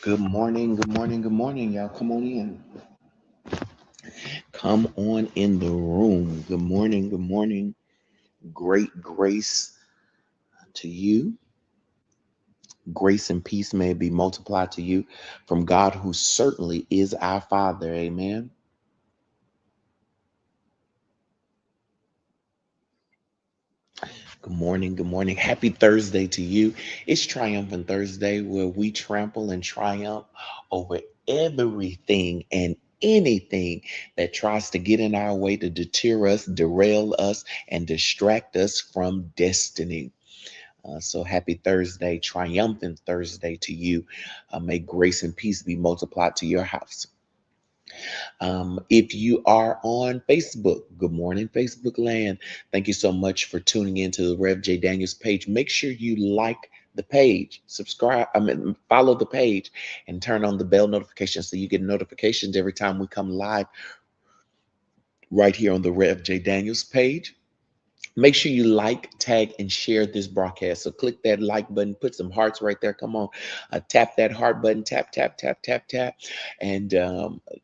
Good morning, good morning, good morning, y'all. Come on in. Come on in the room. Good morning, good morning. Great grace to you. Grace and peace may be multiplied to you from God, who certainly is our Father. Amen. Good morning, good morning. Happy Thursday to you. It's Triumphant Thursday, where we trample and triumph over everything and anything that tries to get in our way to deter us, derail us, and distract us from destiny. So happy Thursday, triumphant Thursday to you. May grace and peace be multiplied to your house. If you are on Facebook, good morning, Facebook land. Thank you so much for tuning into the Rev J Daniels page. Make sure you like the page, subscribe, follow the page, and turn on the bell notification so you get notifications every time we come live right here on the Rev J Daniels page. Make sure you like, tag, and share this broadcast. So click that like button, put some hearts right there. Come on, tap that heart button, tap, tap, tap, tap, tap, and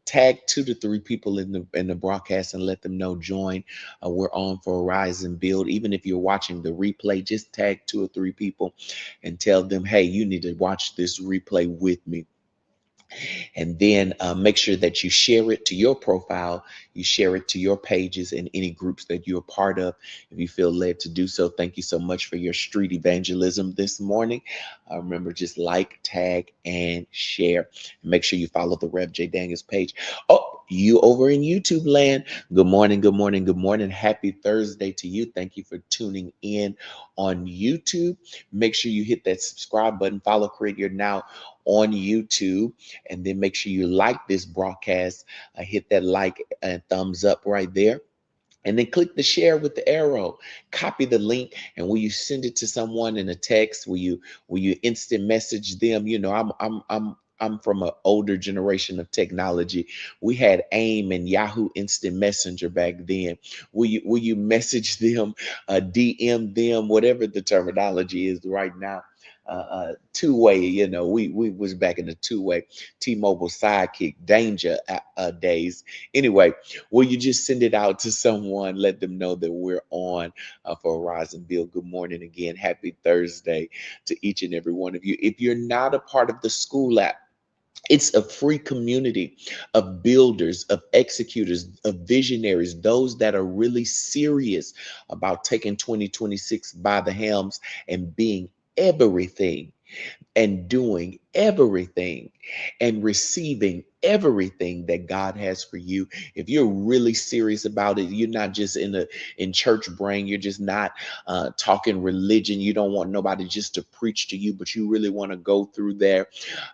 tag 2 to 3 people in the broadcast and let them know join. We're on for Rise and Build. Even if you're watching the replay, just tag 2 or 3 people and tell them, hey, you need to watch this replay with me. And then make sure that you share it to your profile, you share it to your pages and any groups that you're a part of if you feel led to do so. Thank you so much for your street evangelism this morning. Remember, just like, tag, and share. Make sure you follow the Rev J Daniels page. Oh, you over in YouTube land, good morning, good morning, good morning. Happy Thursday to you. Thank you for tuning in on YouTube. Make sure you hit that subscribe button, follow Create Your Now on YouTube, and then make sure you like this broadcast. Hit that like and thumbs up right there. And then click the share with the arrow. Copy the link, and will you send it to someone in a text? Will you instant message them? You know, I'm from an older generation of technology. We had AIM and Yahoo Instant Messenger back then. Will you message them, DM them, whatever the terminology is right now? Two-way, we was back in the two-way T-Mobile Sidekick Danger days. Anyway, will you just send it out to someone, let them know that we're on for Rise and Build? Good morning again. Happy Thursday to each and every one of you. If you're not a part of the school app, it's a free community of builders, of executors, of visionaries, those that are really serious about taking 2026 by the helms and being everything and doing everything and receiving everything that God has for you. If you're really serious about it, you're not just in church brain, you're just not talking religion. You don't want nobody just to preach to you, but you really want to go through there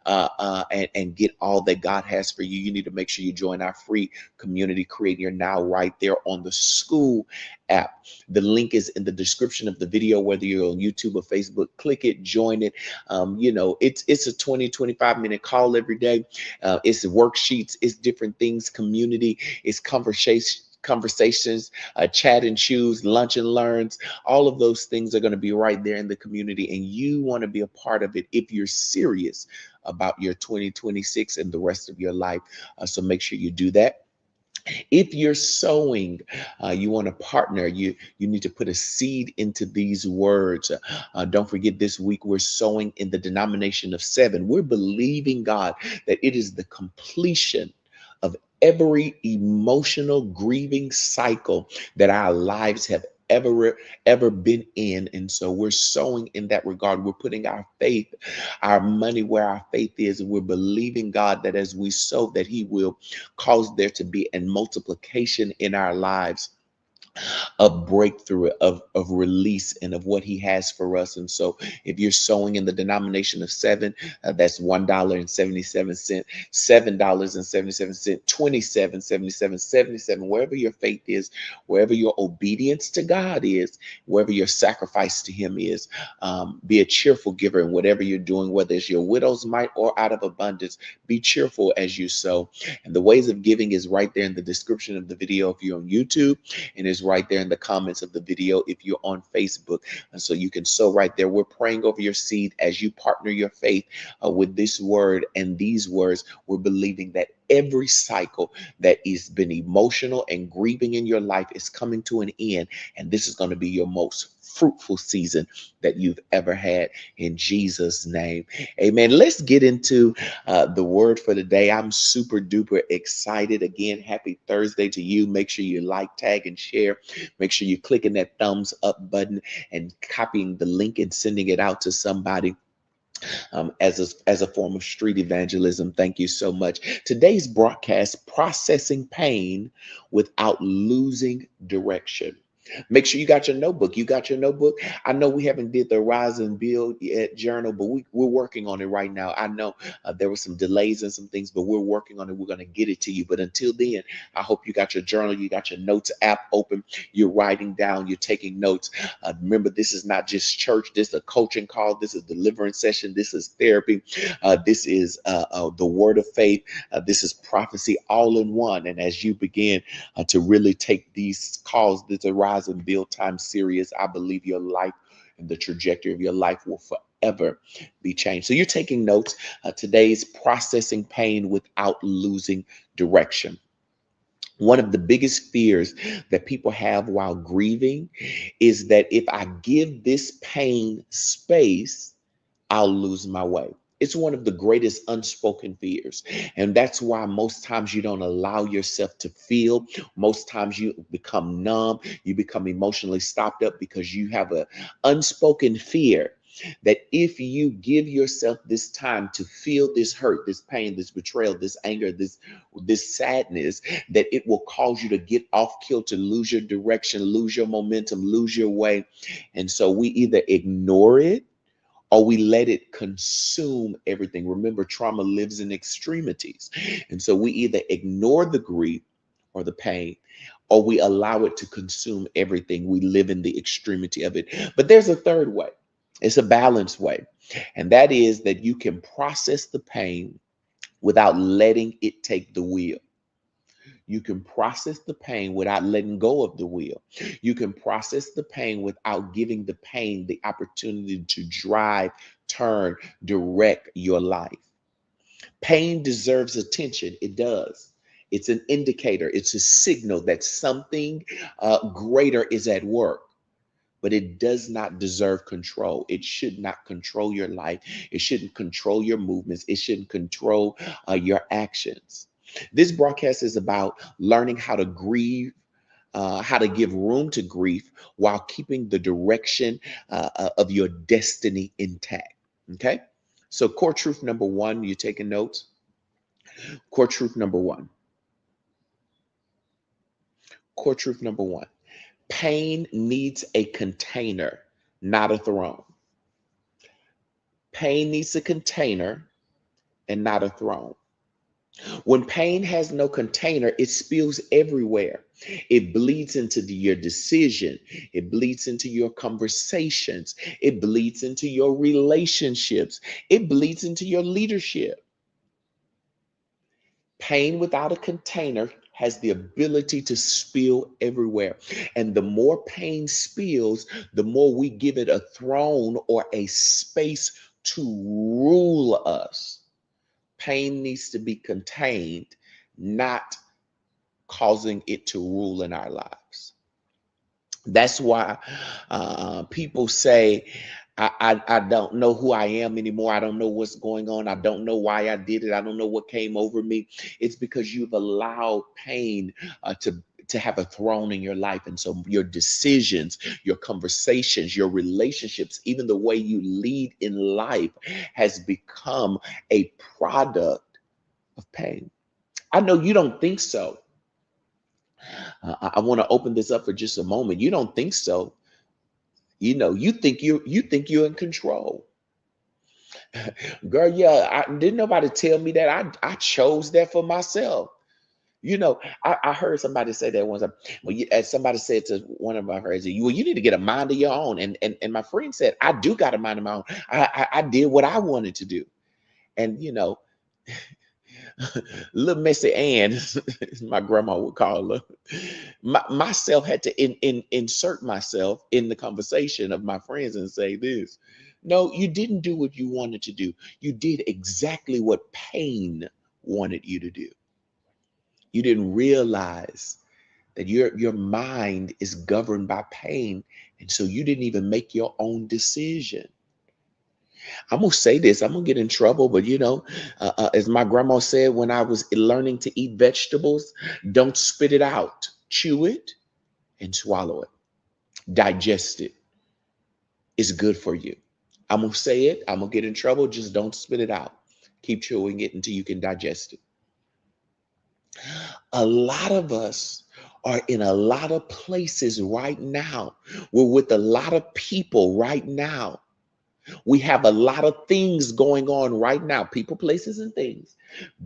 and get all that God has for you. You need to make sure you join our free community Create Your Now right there on the school app. The link is in the description of the video, whether you're on YouTube or Facebook. Click it, join it. It's a 20-25 minute call every day. It's worksheets, it's different things, community, it's conversations, chat and choose, lunch and learns. All of those things are going to be right there in the community, and you want to be a part of it if you're serious about your 2026 and the rest of your life. So make sure you do that. If you're sowing, you want to partner, you need to put a seed into these words. Don't forget, this week we're sowing in the denomination of 7. We're believing God that it is the completion of every emotional grieving cycle that our lives have ever been in. And so we're sowing in that regard. We're putting our faith, our money where our faith is, and we're believing God that as we sow, that He will cause there to be a multiplication in our lives, of breakthrough, of release, and of what He has for us. And so if you're sowing in the denomination of 7, that's $1.77, $7.77, 27.77, 77, wherever your faith is, wherever your obedience to God is, wherever your sacrifice to Him is. Be a cheerful giver in whatever you're doing, whether it's your widow's mite or out of abundance. Be cheerful as you sow. And the ways of giving is right there in the description of the video if you're on YouTube, and as right there in the comments of the video if you're on Facebook. And so you can sow right there. We're praying over your seed as you partner your faith with this word and these words. We're believing that every cycle that has been emotional and grieving in your life is coming to an end. And this is going to be your most fruitful season that you've ever had in Jesus' name. Amen. Let's get into the word for the day. I'm super duper excited. Again, happy Thursday to you. Make sure you like, tag, and share. Make sure you're clicking that thumbs up button and copying the link and sending it out to somebody as a form of street evangelism. Thank you so much. Today's broadcast, processing pain without losing direction. Make sure you got your notebook. You got your notebook. I know we haven't did the Rise and Build yet journal, but we're working on it right now. I know there were some delays and some things, but we're working on it. We're going to get it to you. But until then, I hope you got your journal. You got your notes app open. You're writing down. You're taking notes. Remember, this is not just church. This is a coaching call. This is a deliverance session. This is therapy. This is the word of faith. This is prophecy all in one. And as you begin to really take these calls, this Rise and Build time serious, I believe your life and the trajectory of your life will forever be changed. So you're taking notes. Today's processing pain without losing direction. One of the biggest fears that people have while grieving is that if I give this pain space, I'll lose my way. It's one of the greatest unspoken fears. And that's why most times you don't allow yourself to feel. Most times you become numb, you become emotionally stopped up because you have an unspoken fear that if you give yourself this time to feel this hurt, this pain, this betrayal, this anger, this sadness, that it will cause you to get off kilter, lose your direction, lose your momentum, lose your way. And so we either ignore it or we let it consume everything. Remember, trauma lives in extremities. And so we either ignore the grief or the pain, or we allow it to consume everything. We live in the extremity of it. But there's a third way. It's a balanced way. And that is that you can process the pain without letting it take the wheel. You can process the pain without letting go of the wheel. You can process the pain without giving the pain the opportunity to drive, turn, direct your life. Pain deserves attention. It does. It's an indicator. It's a signal that something greater is at work. But it does not deserve control. It should not control your life. It shouldn't control your movements. It shouldn't control your actions. This broadcast is about learning how to grieve, how to give room to grief while keeping the direction of your destiny intact. Okay. So, core truth number one, you taking notes? Core truth number one. Core truth number one. Pain needs a container, not a throne. Pain needs a container and not a throne. When pain has no container, it spills everywhere. It bleeds into your decision. It bleeds into your conversations. It bleeds into your relationships. It bleeds into your leadership. Pain without a container has the ability to spill everywhere. And the more pain spills, the more we give it a throne or a space to rule us. Pain needs to be contained, not causing it to rule in our lives. That's why people say, I don't know who I am anymore. I don't know what's going on. I don't know why I did it. I don't know what came over me. It's because you've allowed pain to have a throne in your life. And so your decisions, your conversations, your relationships, even the way you lead in life has become a product of pain. I know you don't think so. I want to open this up for just a moment. You don't think so. You think you're in control. Girl, yeah, didn't nobody tell me that. I chose that for myself. I heard somebody say that once. Well, as somebody said to one of my friends, well, you need to get a mind of your own. And my friend said, I do got a mind of my own. I did what I wanted to do. And Little Missy Ann, as my grandma would call her. Myself had to insert myself in the conversation of my friends and say this. No, you didn't do what you wanted to do. You did exactly what pain wanted you to do. You didn't realize that your mind is governed by pain, and so you didn't even make your own decision. I'm gonna say this. I'm gonna get in trouble, but as my grandma said when I was learning to eat vegetables, don't spit it out. Chew it and swallow it. Digest it. It's good for you. I'm gonna say it. I'm gonna get in trouble. Just don't spit it out. Keep chewing it until you can digest it. A lot of us are in a lot of places right now. We're with a lot of people right now. We have a lot of things going on right now, people, places, and things,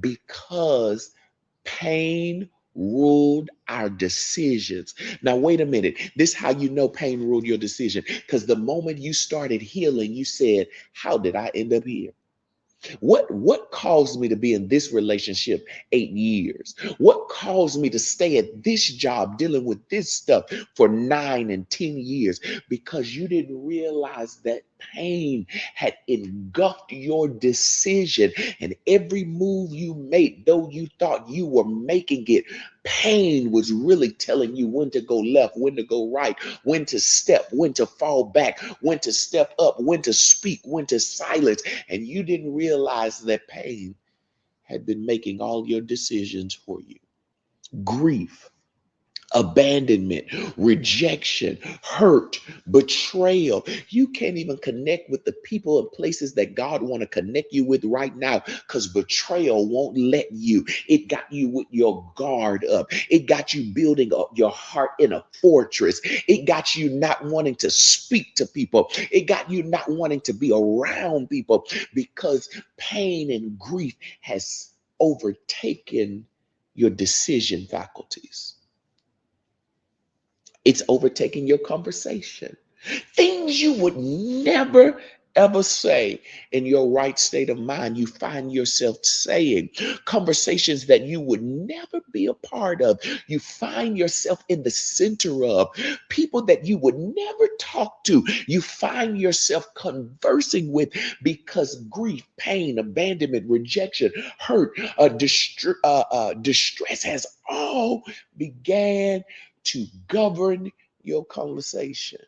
because pain ruled our decisions. Now, wait a minute. This is how you know pain ruled your decision. Because the moment you started healing, you said, how did I end up here? What caused me to be in this relationship 8 years? What caused me to stay at this job dealing with this stuff for 9 and 10 years? Because you didn't realize that pain had engulfed your decision, and every move you made, though you thought you were making it, pain was really telling you when to go left, when to go right, when to step, when to fall back, when to step up, when to speak, when to silence. And you didn't realize that pain had been making all your decisions for you. Grief, abandonment, rejection, hurt, betrayal. You can't even connect with the people and places that God want to connect you with right now, because betrayal won't let you. It got you with your guard up. It got you building up your heart in a fortress. It got you not wanting to speak to people. It got you not wanting to be around people, because pain and grief has overtaken your decision faculties. It's overtaking your conversation. Things you would never ever say in your right state of mind, you find yourself saying. Conversations that you would never be a part of, you find yourself in the center of. People that you would never talk to, you find yourself conversing with, because grief, pain, abandonment, rejection, hurt, distress has all began to govern your conversation.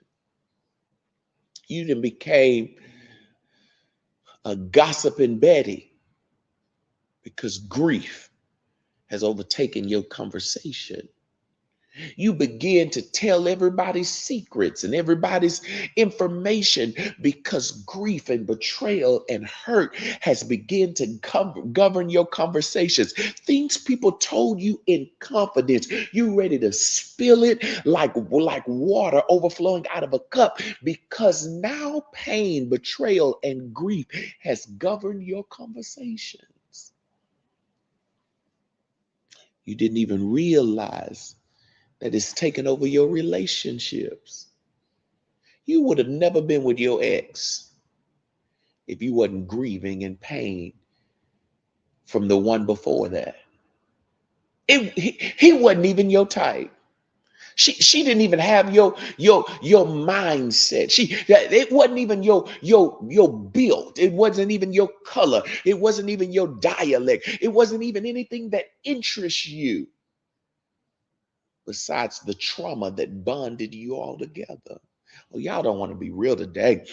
You then became a gossiping Betty, because grief has overtaken your conversation. You begin to tell everybody's secrets and everybody's information, because grief and betrayal and hurt has begun to govern your conversations. Things people told you in confidence, you ready to spill it like water overflowing out of a cup, because now pain, betrayal, and grief has governed your conversations. You didn't even realize that is taking over your relationships. You would have never been with your ex if you wasn't grieving in pain from the one before that. He wasn't even your type. She didn't even have your mindset. It wasn't even your build. It wasn't even your color. It wasn't even your dialect. It wasn't even anything that interests you, besides the trauma that bonded you all together. Oh, y'all don't want to be real today.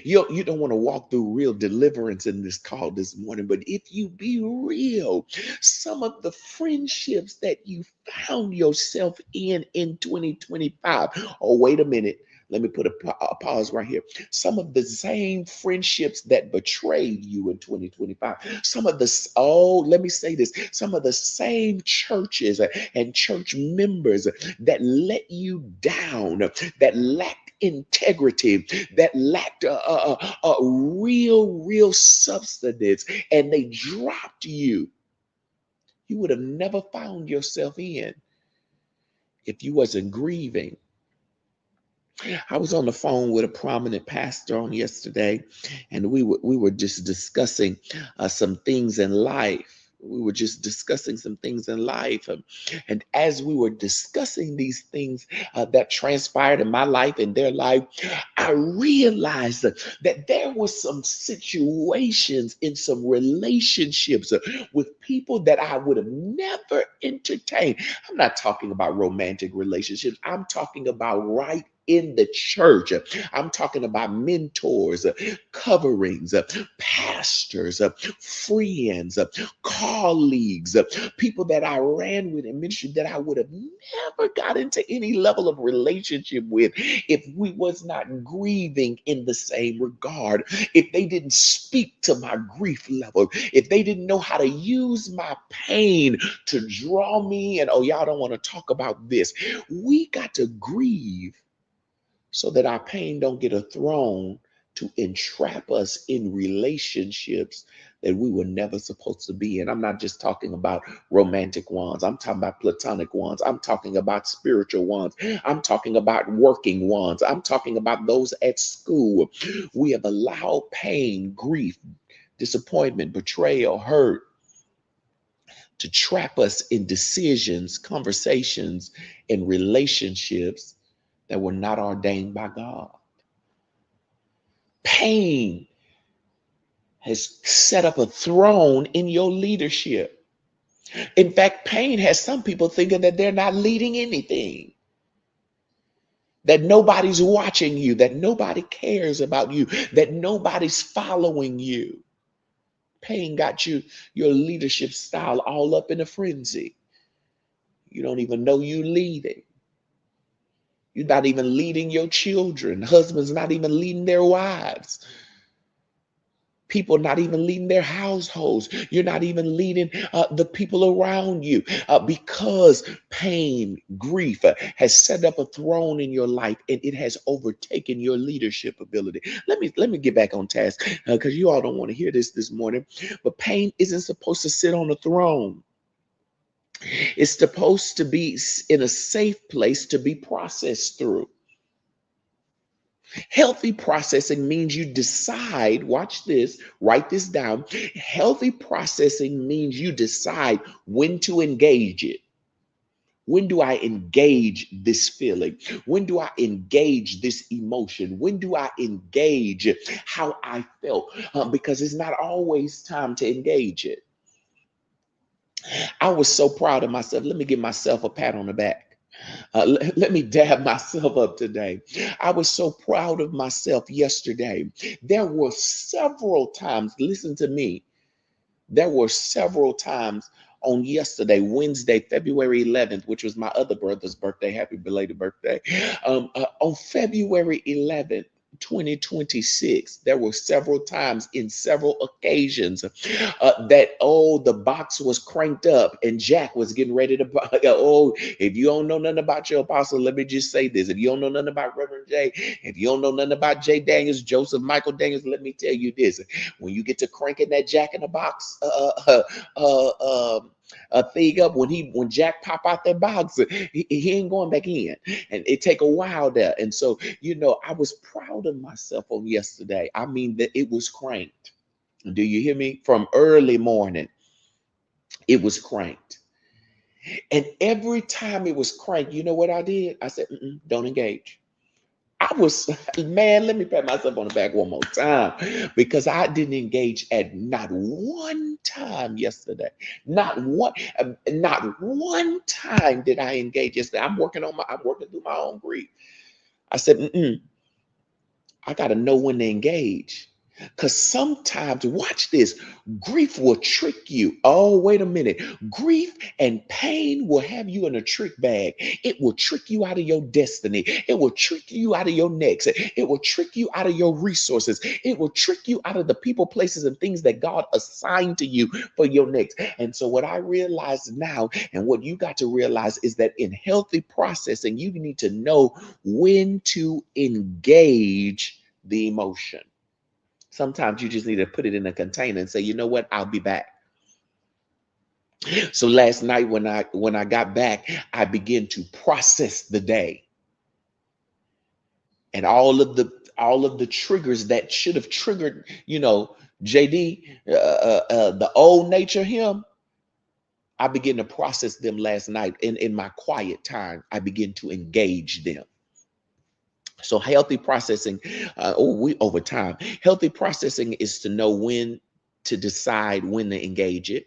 You don't want to walk through real deliverance in this call this morning. But if you be real, some of the friendships that you found yourself in 2025. Oh, wait a minute. Let me put a pause right here. Some of the same friendships that betrayed you in 2025. Let me say this. Some of the same churches and church members that let you down, that lacked integrity, that lacked a real substance, and they dropped you. You would have never found yourself in if you wasn't grieving. I was on the phone with a prominent pastor on yesterday, and we were just discussing some things in life. We were just discussing some things in life. And as we were discussing these things that transpired in my life and their life, I realized that there were some situations in some relationships with people that I would have never entertained. I'm not talking about romantic relationships. I'm talking about right in the church. I'm talking about mentors, coverings, pastors, friends, colleagues, people that I ran with in ministry that I would have never got into any level of relationship with if we was not grieving in the same regard, if they didn't speak to my grief level, if they didn't know how to use my pain to draw me. And oh, y'all don't want to talk about this. We got to grieve so that our pain don't get a throne to entrap us in relationships that we were never supposed to be in. I'm not just talking about romantic ones. I'm talking about platonic ones. I'm talking about spiritual ones. I'm talking about working ones. I'm talking about those at school. We have allowed pain, grief, disappointment, betrayal, hurt to trap us in decisions, conversations, and relationships that were not ordained by God. Pain has set up a throne in your leadership. In fact, pain has some people thinking that they're not leading anything, that nobody's watching you, that nobody cares about you, that nobody's following you. Pain got your leadership style all up in a frenzy. You don't even know you leading. You're not even leading your children. Husbands not even leading their wives. People not even leading their households. You're not even leading the people around you because pain, grief has set up a throne in your life and it has overtaken your leadership ability. Let me get back on task because you all don't want to hear this morning. But pain isn't supposed to sit on a throne. It's supposed to be in a safe place to be processed through. Healthy processing means you decide, watch this, write this down. Healthy processing means you decide when to engage it. When do I engage this feeling? When do I engage this emotion? When do I engage how I felt? Because it's not always time to engage it. I was so proud of myself. Let me give myself a pat on the back. Let me dab myself up today. I was so proud of myself yesterday. There were several times, listen to me, there were several times on yesterday, Wednesday, February 11th, which was my other brother's birthday. Happy belated birthday. On February 11th, 2026, there were several times in several occasions that the box was cranked up and Jack was getting ready to if you don't know nothing about your apostle, let me just say this. If you don't know nothing about Reverend J, if you don't know nothing about J Daniels, Joseph Michael Daniels, let me tell you this. When you get to cranking that Jack in the box thing up, when Jack pop out that box, he ain't going back in, and it take a while there. And so I was proud of myself on yesterday. I mean that it was cranked. Do you hear me? From early morning, it was cranked, and every time it was cranked, you know what I did? I said, "Don't engage." I was, man, let me pat myself on the back one more time because I didn't engage at not one time yesterday. Not one time did I engage yesterday. I'm working through my own grief. I said, I got to know when to engage. Because sometimes, watch this, grief will trick you. Oh, wait a minute. Grief and pain will have you in a trick bag. It will trick you out of your destiny. It will trick you out of your next. It will trick you out of your resources. It will trick you out of the people, places, and things that God assigned to you for your next. And so, what I realize now, and what you got to realize, is that in healthy processing, you need to know when to engage the emotion. Sometimes you just need to put it in a container and say, you know what, I'll be back. So last night when I got back, I began to process the day and all of the triggers that should have triggered, JD, the old nature him. I began to process them last night. In my quiet time, I begin to engage them. So healthy processing, we over time, healthy processing is to know when to decide when to engage it.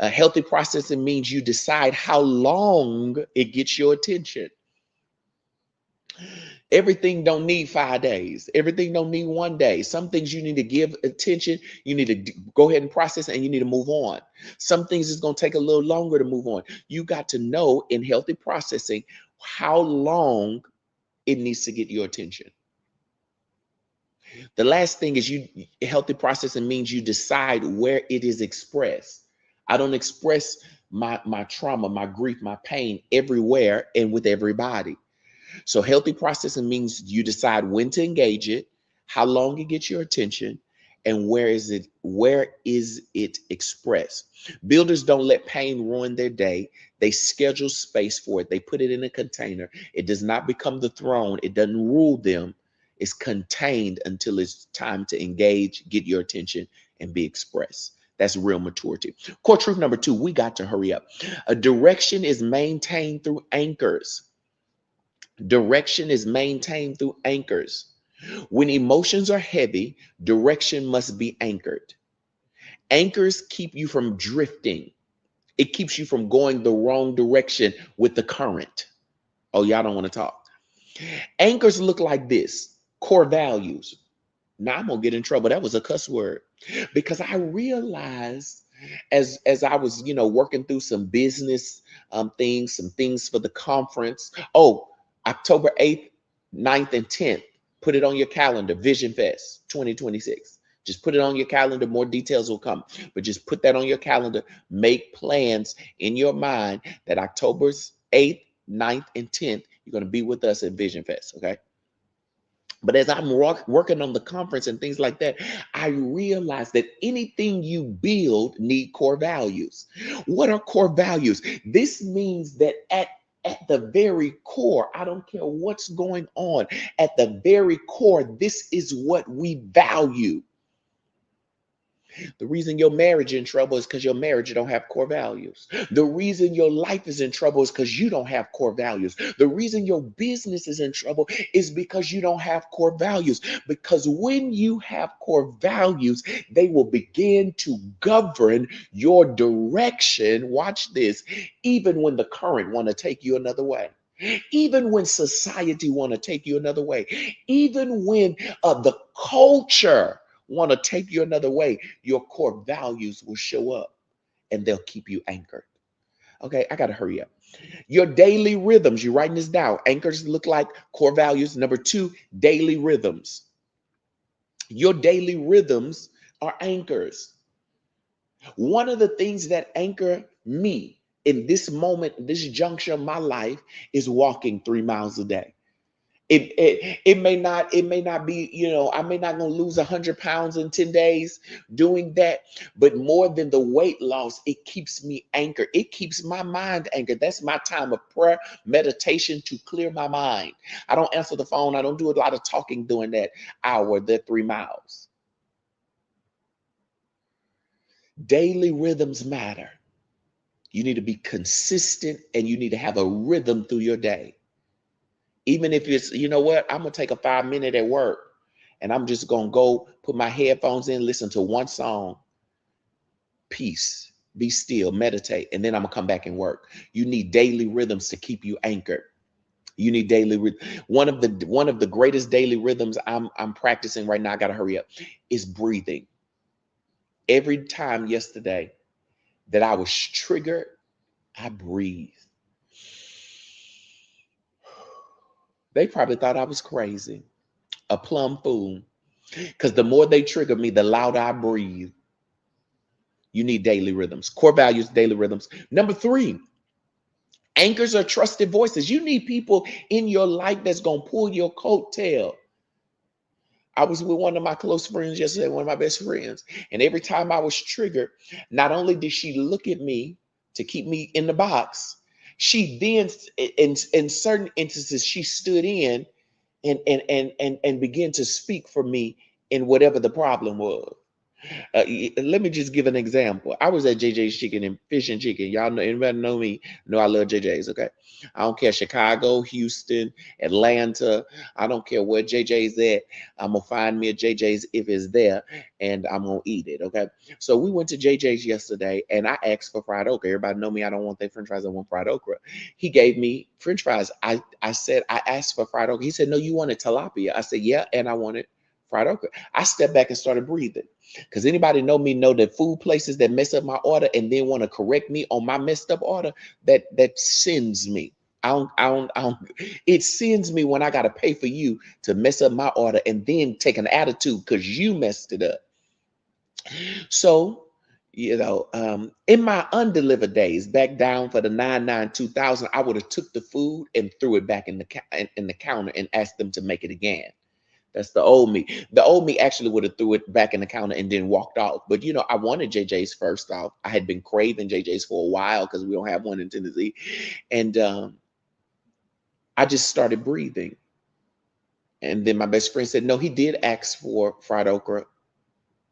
Healthy processing means you decide how long it gets your attention. Everything don't need 5 days. Everything don't need one day. Some things you need to give attention. You need to go ahead and process, and you need to move on. Some things is going to take a little longer to move on. You got to know in healthy processing how long it needs to get your attention. The last thing is healthy processing means you decide where it is expressed. I don't express my trauma, my grief, my pain everywhere and with everybody. So healthy processing means you decide when to engage it, how long it gets your attention, and where is it expressed. Builders don't let pain ruin their day. They schedule space for it. They put it in a container. It does not become the throne. It doesn't rule them. It's contained until it's time to engage, get your attention, and be expressed. That's real maturity. Core truth number 2, we got to hurry up. A direction is maintained through anchors. Direction is maintained through anchors. When emotions are heavy, direction must be anchored. Anchors keep you from drifting. It keeps you from going the wrong direction with the current. Oh, y'all don't want to talk. Anchors look like this: core values. Now I'm gonna get in trouble. That was a cuss word, because I realized as I was, working through some business things, some things for the conference. Oh, October 8th, 9th, and 10th. Put it on your calendar. Vision Fest 2026. Just put it on your calendar. More details will come, but just put that on your calendar. Make plans in your mind that October's 8th, 9th, and 10th, you're going to be with us at Vision Fest. Okay. But as I'm working on the conference and things like that, I realized that anything you build need core values. What are core values? This means that at the very core, I don't care what's going on, at the very core, this is what we value. The reason your marriage is in trouble is because your marriage don't have core values. The reason your life is in trouble is because you don't have core values. The reason your business is in trouble is because you don't have core values. Because when you have core values, they will begin to govern your direction. Watch this. Even when the current want to take you another way. Even when society want to take you another way. Even when the culture want to take you another way, your core values will show up and they'll keep you anchored. Okay, I got to hurry up. Your daily rhythms, you're writing this down. Anchors look like core values. Number 2, daily rhythms. Your daily rhythms are anchors. One of the things that anchor me in this moment, this juncture of my life, is walking 3 miles a day. It may not be, I may not gonna lose 100 pounds in 10 days doing that, but more than the weight loss, it keeps me anchored. It keeps my mind anchored. That's my time of prayer, meditation, to clear my mind. I don't answer the phone. I don't do a lot of talking during that hour, that 3 miles. Daily rhythms matter. You need to be consistent, and you need to have a rhythm through your day. Even if it's, you know what, I'm going to take a 5-minute at work and I'm just going to go put my headphones in, listen to one song, peace, be still, meditate, and then I'm going to come back and work. You need daily rhythms to keep you anchored. You need daily one of the greatest daily rhythms I'm practicing right now, I got to hurry up, is breathing. Every time yesterday that I was triggered, I breathed. They probably thought I was crazy, a plum fool, because the more they trigger me, the louder I breathe. You need daily rhythms. Core values, daily rhythms. Number 3, anchors are trusted voices. You need people in your life that's going to pull your coattail. I was with one of my close friends yesterday, one of my best friends, and every time I was triggered, not only did she look at me to keep me in the box, she then, in certain instances, she stood in and began to speak for me in whatever the problem was. Let me just give an example. I was at JJ's Chicken and Fish and Chicken. Y'all know, anybody know me? Know I love JJ's. Okay, I don't care Chicago, Houston, Atlanta. I don't care where JJ's at. I'm gonna find me a JJ's if it's there, and I'm gonna eat it. Okay. So we went to JJ's yesterday, and I asked for fried okra. Everybody know me. I don't want their French fries. I want fried okra. He gave me French fries. I said I asked for fried okra. He said, no, you wanted tilapia. I said, yeah, and I wanted fried okra. I stepped back and started breathing. Because anybody know me know that food places that mess up my order and then want to correct me on my messed up order, that sends me. It sends me when I got to pay for you to mess up my order and then take an attitude because you messed it up. So, in my undelivered days, back down for the 99-2000, I would have took the food and threw it back in the counter and asked them to make it again. That's the old me. The old me actually would have threw it back in the counter and then walked off. But I wanted JJ's first off. I had been craving JJ's for a while because we don't have one in Tennessee. And I just started breathing. And then my best friend said, no, he did ask for fried okra.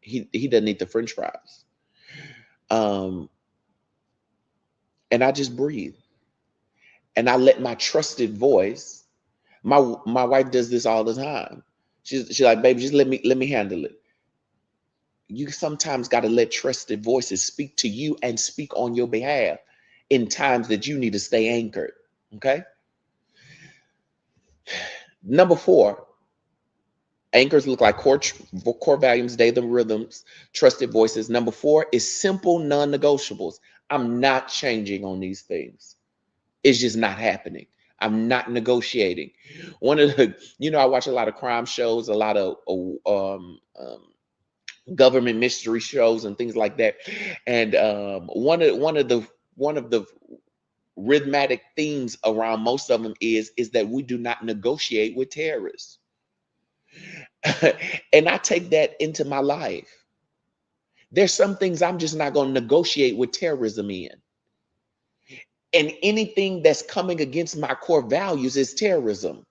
He doesn't eat the French fries. And I just breathed. And I let my trusted voice, my wife does this all the time. She's like, baby, just let me handle it. You sometimes got to let trusted voices speak to you and speak on your behalf in times that you need to stay anchored. Okay. Number 4, anchors look like core values, daily rhythms, trusted voices. Number 4 is simple non-negotiables. I'm not changing on these things. It's just not happening. I'm not negotiating. One of the, I watch a lot of crime shows, a lot of government mystery shows and things like that. And one of the rhythmic themes around most of them is that we do not negotiate with terrorists. And I take that into my life. There's some things I'm just not going to negotiate with terrorism in. And anything that's coming against my core values is terrorism.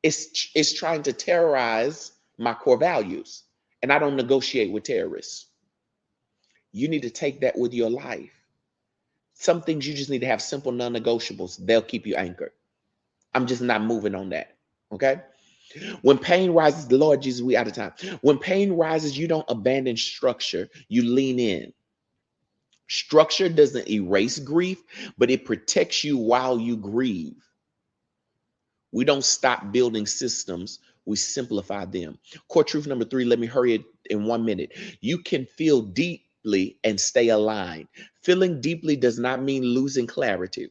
It's trying to terrorize my core values. And I don't negotiate with terrorists. You need to take that with your life. Some things you just need to have simple non-negotiables. They'll keep you anchored. I'm just not moving on that. Okay. When pain rises, Lord Jesus, we out of time. When pain rises, you don't abandon structure. You lean in. Structure doesn't erase grief, but it protects you while you grieve. We don't stop building systems. We simplify them. Core truth number 3, let me hurry it in 1 minute. You can feel deeply and stay aligned. Feeling deeply does not mean losing clarity.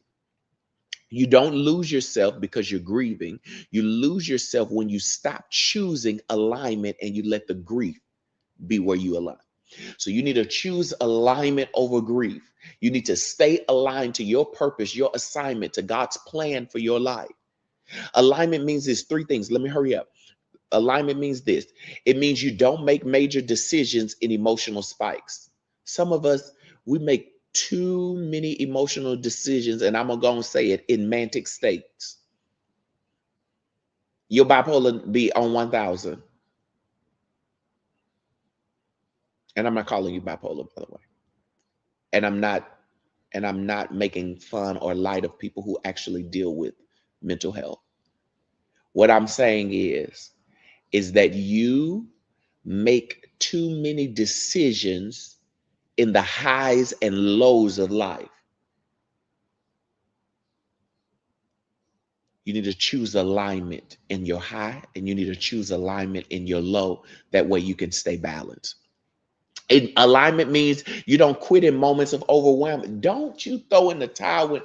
You don't lose yourself because you're grieving. You lose yourself when you stop choosing alignment and you let the grief be where you align. So you need to choose alignment over grief. You need to stay aligned to your purpose, your assignment, to God's plan for your life. Alignment means these 3 things. Let me hurry up. Alignment means this. It means you don't make major decisions in emotional spikes. Some of us, we make too many emotional decisions, and I'm going to say it, in manic states. Your bipolar be on 1,000. And I'm not calling you bipolar, by the way. And I'm not making fun or light of people who actually deal with mental health. What I'm saying is that you make too many decisions in the highs and lows of life. You need to choose alignment in your high, and you need to choose alignment in your low. That way you can stay balanced. Alignment means you don't quit in moments of overwhelm. Don't you throw in the towel when,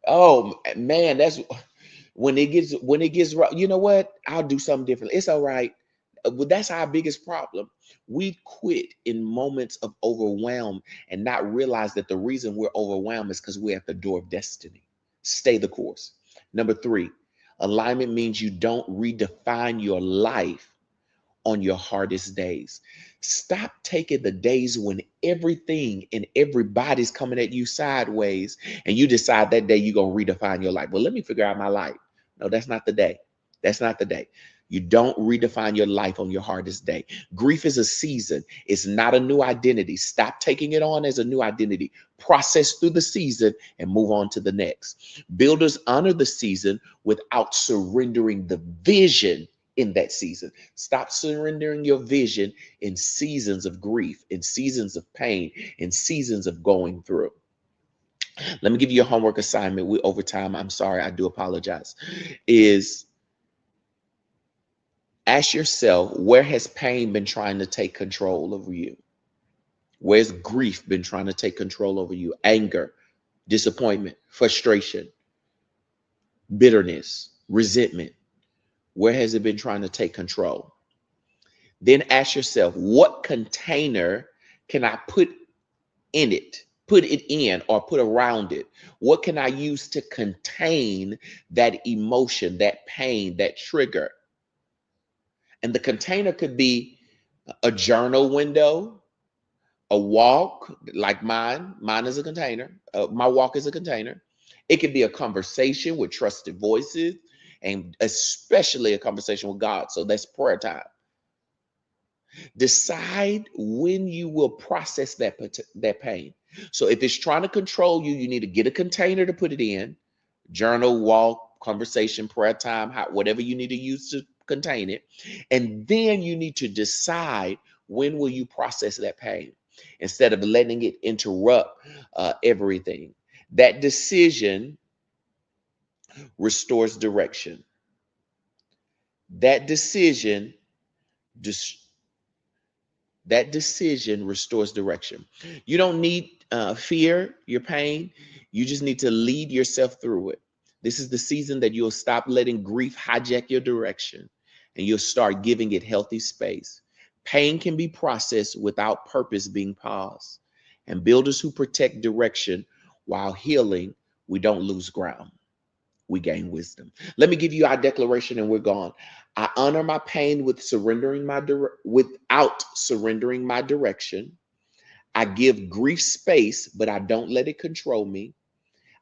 oh man, that's when it gets rough. You know what? I'll do something different. It's all right. But that's our biggest problem. We quit in moments of overwhelm and not realize that the reason we're overwhelmed is because we're at the door of destiny. Stay the course. Number 3, alignment means you don't redefine your life on your hardest days. Stop taking the days when everything and everybody's coming at you sideways and you decide that day you're going to redefine your life. Well, let me figure out my life. No, that's not the day. That's not the day. You don't redefine your life on your hardest day. Grief is a season. It's not a new identity. Stop taking it on as a new identity. Process through the season and move on to the next. Builders honor the season without surrendering the vision in that season. Stop surrendering your vision in seasons of grief, in seasons of pain, in seasons of going through. Let me give you a homework assignment. We over time. I'm sorry. I do apologize. Is ask yourself, where has pain been trying to take control over you? Where's grief been trying to take control over you? Anger, disappointment, frustration, bitterness, resentment. Where has it been trying to take control? Then ask yourself, what container can I put in it? Put it in or put around it? What can I use to contain that emotion, that pain, that trigger? And the container could be a journal window, a walk like mine. Mine is a container. My walk is a container. It could be a conversation with trusted voices, and especially a conversation with God. So that's prayer time. Decide when you will process that pain. So if it's trying to control you, you need to get a container to put it in. Journal, walk, conversation, prayer time, whatever you need to use to contain it. And then you need to decide, when will you process that pain instead of letting it interrupt everything. That decision restores direction. That decision That decision restores direction. You don't need fear your pain. You just need to lead yourself through it. This is the season that you'll stop letting grief hijack your direction, and you'll start giving it healthy space. Pain can be processed without purpose being paused. And builders who protect direction while healing, we don't lose ground. We gain wisdom. Let me give you our declaration and we're gone. I honor my pain with without surrendering my direction. I give grief space, but I don't let it control me.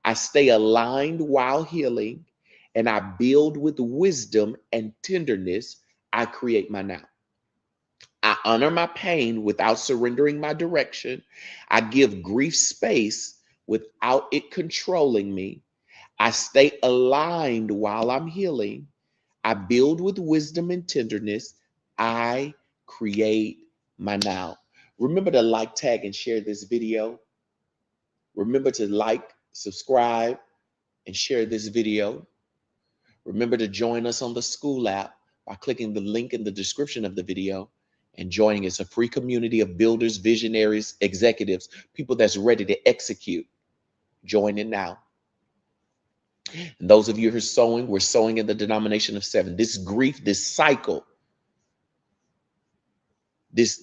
I stay aligned while healing, and I build with wisdom and tenderness. I create my now. I honor my pain without surrendering my direction. I give grief space without it controlling me. I stay aligned while I'm healing. I build with wisdom and tenderness. I create my now. Remember to like, tag, and share this video. Remember to like, subscribe, and share this video. Remember to join us on the school app by clicking the link in the description of the video and joining us, a free community of builders, visionaries, executives, people that's ready to execute. Join in now. And those of you who are sowing, we're sowing in the denomination of 7. This grief, this cycle, this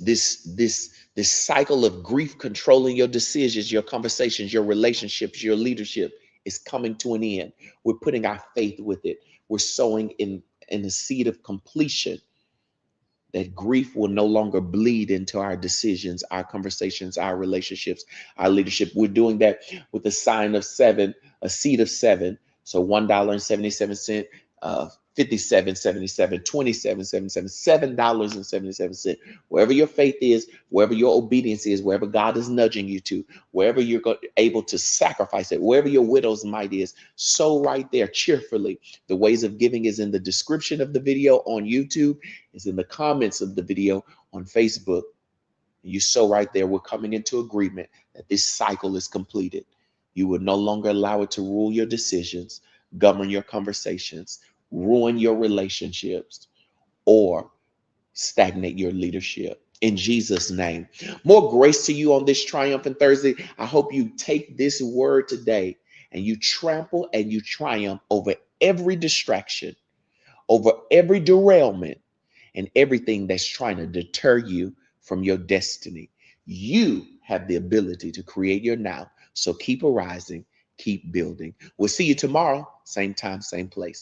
cycle of grief controlling your decisions, your conversations, your relationships, your leadership is coming to an end. We're putting our faith with it. We're sowing in the seed of completion, that grief will no longer bleed into our decisions, our conversations, our relationships, our leadership. We're doing that with a sign of 7, a seed of 7. So $1.77, 57.77, 27.77, $7.77. Wherever your faith is, wherever your obedience is, wherever God is nudging you to, wherever you're able to sacrifice it, wherever your widow's mite is, sow right there cheerfully. The ways of giving is in the description of the video on YouTube, is in the comments of the video on Facebook. You sow right there. We're coming into agreement that this cycle is completed. You will no longer allow it to rule your decisions, govern your conversations, ruin your relationships, or stagnate your leadership. In Jesus' name, more grace to you on this triumphant Thursday. I hope you take this word today and you trample and you triumph over every distraction, over every derailment, and everything that's trying to deter you from your destiny. You have the ability to create your now. So keep arising, keep building. We'll see you tomorrow, same time, same place.